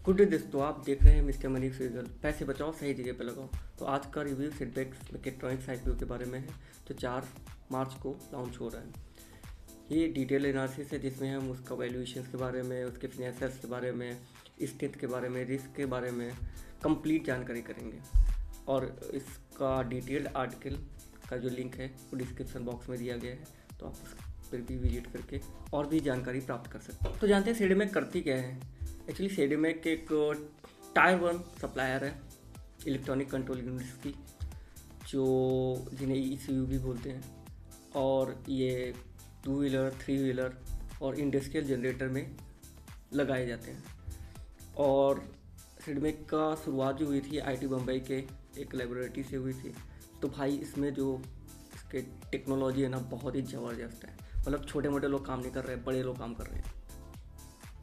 Good day दोस्तों, आप देख रहे हैं मिस्टर मनी सीरियल। पैसे बचाओ, सही जगह पे लगाओ। तो आज का रिव्यू सेटबैक्स मैकेट्रॉनिक्स आईपीओ के बारे में है जो 4 मार्च को लॉन्च हो रहा है। ये डिटेल एनालिसिस है जिसमें हम उसका वैल्यूएशन के बारे में, उसके फिनेंशियल्स के बारे में, स्थिति के बारे में, रिस्क के बारे में कंप्लीट जानकारी करेंगे। और इसका डिटेल्ड आर्टिकल का जो लिंक है वो डिस्क्रिप्शन बॉक्स में दिया गया है, तो आप उस पर भी विजिट करके और भी जानकारी प्राप्त कर सकते हैं। तो जानते हैं सेडेमैक करती क्या है। एक्चुअली सेडेमैक एक टायर 1 सप्लायर है इलेक्ट्रॉनिक कंट्रोल यूनिट्स की, जो जिन्हें ईसीयू भी बोलते हैं। और ये 2 व्हीलर, 3 व्हीलर और इंडस्ट्रियल जनरेटर में लगाए जाते हैं। और सेडेमैक का शुरुआत जो हुई थी आईटी बम्बई के एक लेबोरेटरी से हुई थी। तो भाई इसमें जो इसके टेक्नोलॉजी है ना, बहुत ही ज़बरदस्त है। मतलब छोटे मोटे लोग काम नहीं कर रहे हैं, बड़े लोग काम कर रहे हैं।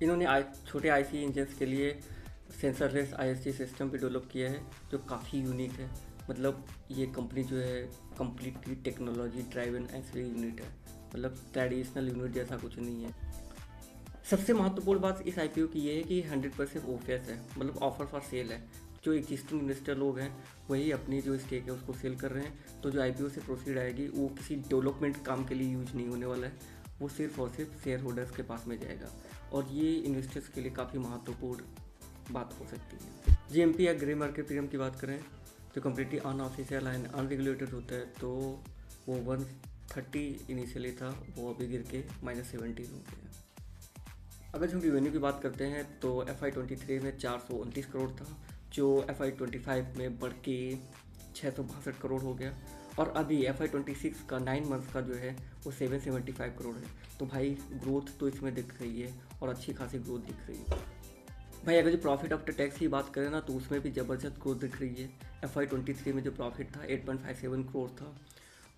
इन्होंने छोटे आईसी इंजन्स के लिए सेंसरलेस आईएससी सिस्टम भी डेवलप किया है जो काफ़ी यूनिक है। मतलब ये कंपनी जो है कम्प्लीटली टेक्नोलॉजी ड्राइवन ऐसी यूनिट है, मतलब ट्रेडिशनल यूनिट जैसा कुछ नहीं है। सबसे महत्वपूर्ण बात इस आईपीओ की ये है कि 100% ओफेस है, मतलब ऑफर फॉर सेल है। जो एग्जिस्टिंग इन्वेस्टर लोग हैं वही अपनी जो स्टेक है उसको सेल कर रहे हैं। तो जो आईपीओ से प्रोसीड आएगी वो किसी डेवलपमेंट काम के लिए यूज नहीं होने वाला है, वो सिर्फ और सिर्फ शेयर होल्डर्स के पास में जाएगा। और ये इन्वेस्टर्स के लिए काफ़ी महत्वपूर्ण बात हो सकती है। जीएमपी या ग्रे मार्केट प्रीमियम की बात करें जो कम्प्लीटली अनऑफिशियल एंड अनरेगुलेटेड होता है, तो वो 130 इनिशियली था, वो अभी गिर के -17 हो गया। अगर हम रेवेन्यू की बात करते हैं तो FY23 में 429 करोड़ था, जो FY25 में बढ़ के 662 करोड़ हो गया। और अभी FY26 का 9 मंथ्स का जो है वो 775 करोड़ है। तो भाई ग्रोथ तो इसमें दिख रही है और अच्छी खासी ग्रोथ दिख रही है। भाई अगर जो प्रॉफिट आफ्टर टैक्स की बात करें ना, तो उसमें भी ज़बरदस्त ग्रोथ दिख रही है। FY23 में जो प्रॉफिट था 8.57 करोड़ था,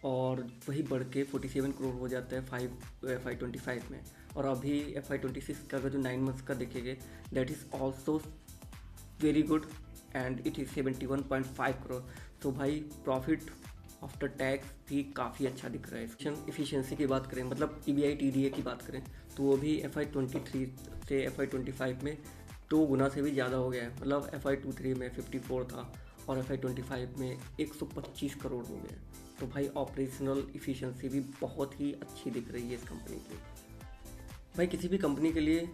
और वही बढ़ के 47 करोड़ हो जाता है FY25 में। और अभी FY26 का अगर जो 9 मंथ्स का देखेंगे, that is also very good and it is 71.5 crore. तो भाई प्रॉफिट आफ्टर टैक्स भी काफ़ी अच्छा दिख रहा है। इफिशियंसी की बात करें, मतलब EBI TDA की बात करें, तो वो भी FY23 से FY25 में 2 गुना से भी ज़्यादा हो गया है। मतलब FY23 में 54 था और FY25 में 125 करोड़ हो गया। तो भाई ऑपरेशनल इफ़िशियंसी भी बहुत ही अच्छी दिख रही है इस कंपनी की। भाई किसी भी कंपनी के लिए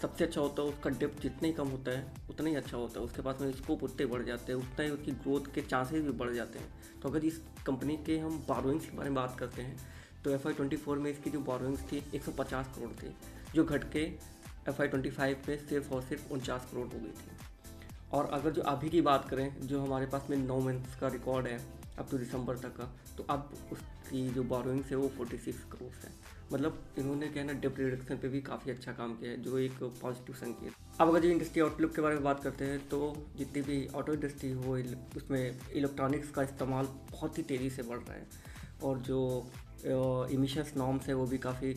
सबसे अच्छा होता है उसका डेप्थ जितना ही कम होता है उतना ही अच्छा होता है, उसके पास में स्कोप उतने बढ़ जाते हैं, उतना ही उसकी ग्रोथ के चांसेस भी बढ़ जाते हैं। तो अगर इस कंपनी के हम बोरोइंग्स के बारे में बात करते हैं तो FY24 में इसकी जो बोरोइंग्स थी 150 करोड़ थी, जो घट के FY25 में सिर्फ और सिर्फ 49 करोड़ हो गई थी। और अगर जो अभी की बात करें, जो हमारे पास में 9 मंथ्स का रिकॉर्ड है अप टू दिसंबर तक का, तो अब उसकी जो बोरोइंग्स है वो 46 करोड़ है। मतलब इन्होंने क्या है ना, डेब्ट रिडक्शन पे भी काफ़ी अच्छा काम किया है, जो एक पॉजिटिव संकेत। अब अगर जो इंडस्ट्री आउटलुक के बारे में बात करते हैं, तो जितनी भी ऑटो इंडस्ट्री हो उसमें इलेक्ट्रॉनिक्स का इस्तेमाल बहुत ही तेज़ी से बढ़ रहा है, और जो इमिशंस नॉर्म्स है वो भी काफ़ी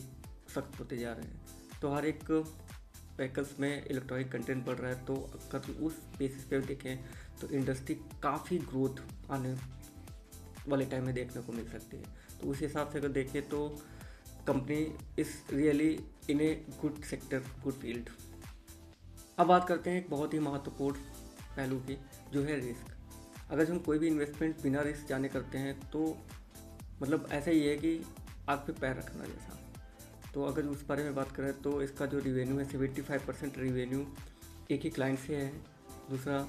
सख्त होते जा रहे हैं। तो हर एक व्हीकल्स में इलेक्ट्रॉनिक कंटेंट बढ़ रहा है। तो अगर उस बेसिस पे देखें तो इंडस्ट्री काफ़ी ग्रोथ आने वाले टाइम में देखने को मिल सकती है। तो उस हिसाब से अगर देखें तो company is really in a good sector, good field. अब बात करते हैं एक बहुत ही महत्वपूर्ण पहलू की, जो है रिस्क। अगर हम कोई भी इन्वेस्टमेंट बिना रिस्क जाने करते हैं तो मतलब ऐसा ही है कि आग पे पैर रखना जैसा। तो अगर उस बारे में बात करें तो इसका जो रिवेन्यू है 75% रिवेन्यू एक ही क्लाइंट से है। दूसरा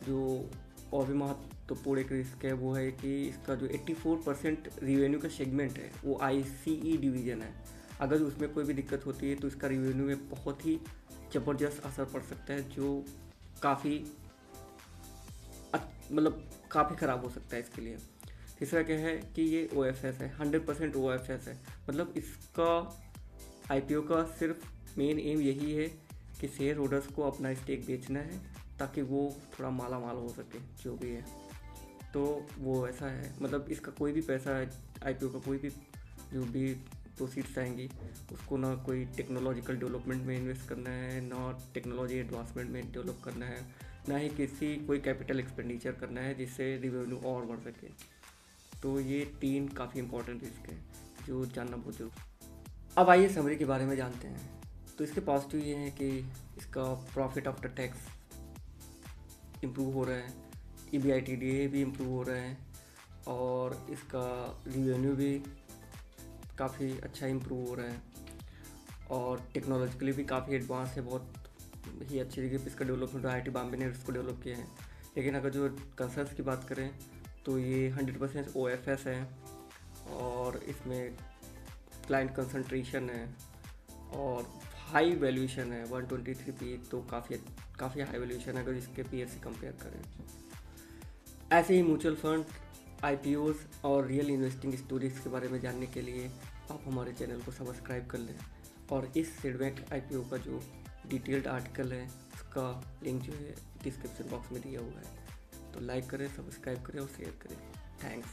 जो और भी महत्वपूर्ण एक रिस्क है वो है कि इसका जो 84% रिवेन्यू का सेगमेंट है वो ICE डिवीज़न है। अगर उसमें कोई भी दिक्कत होती है तो इसका रिवेन्यू में बहुत ही ज़बरदस्त असर पड़ सकता है, जो काफ़ी मतलब काफ़ी ख़राब हो सकता है इसके लिए। तीसरा क्या है कि ये OFS है, 100% OFS है। मतलब इसका IPO का सिर्फ मेन एम यही है कि शेयर होल्डर्स को अपना स्टेक बेचना है ताकि वो थोड़ा माला माल हो सके जो भी है। तो वो ऐसा है, मतलब इसका कोई भी पैसा IPO का कोई भी जो भी प्रोसीड्स आएंगी उसको ना कोई टेक्नोलॉजिकल डेवलपमेंट में इन्वेस्ट करना है, ना टेक्नोलॉजी एडवांसमेंट में डेवलप करना है, ना ही किसी कोई कैपिटल एक्सपेंडिचर करना है जिससे रिवेन्यू और बढ़ सके। तो ये 3 काफ़ी इंपॉर्टेंट रिस्क है जो जानना बहुत जरूरी। अब आइए समरी के बारे में जानते हैं। तो इसके पॉजिटिव ये हैं कि इसका प्रॉफिट आफ्टर टैक्स इम्प्रूव हो रहा है, EBITDA भी इम्प्रूव हो रहा है, और इसका रिवेन्यू भी काफ़ी अच्छा इम्प्रूव हो रहा है, और टेक्नोलॉजिकली भी काफ़ी एडवांस है, बहुत ही अच्छी तरीके से इसका डेवलपमेंट IIT बॉम्बे ने इसको डेवलप किया है। लेकिन अगर जो कंसर्न्स की बात करें तो ये 100% OFS है, और इसमें क्लाइंट कंसंट्रेशन है, और हाई वैल्यूएशन है 123 PE, तो काफ़ी हाई वैल्यूएशन है अगर इसके पीयर से कंपेयर करें। ऐसे ही म्यूचुअल फंड, IPOs और रियल इन्वेस्टिंग स्टोरीज के बारे में जानने के लिए आप हमारे चैनल को सब्सक्राइब कर लें, और इस सिडबैंक IPO का जो डिटेल्ड आर्टिकल है उसका लिंक जो है डिस्क्रिप्शन बॉक्स में दिया हुआ है, तो लाइक करें, सब्सक्राइब करें और शेयर करें। थैंक्स।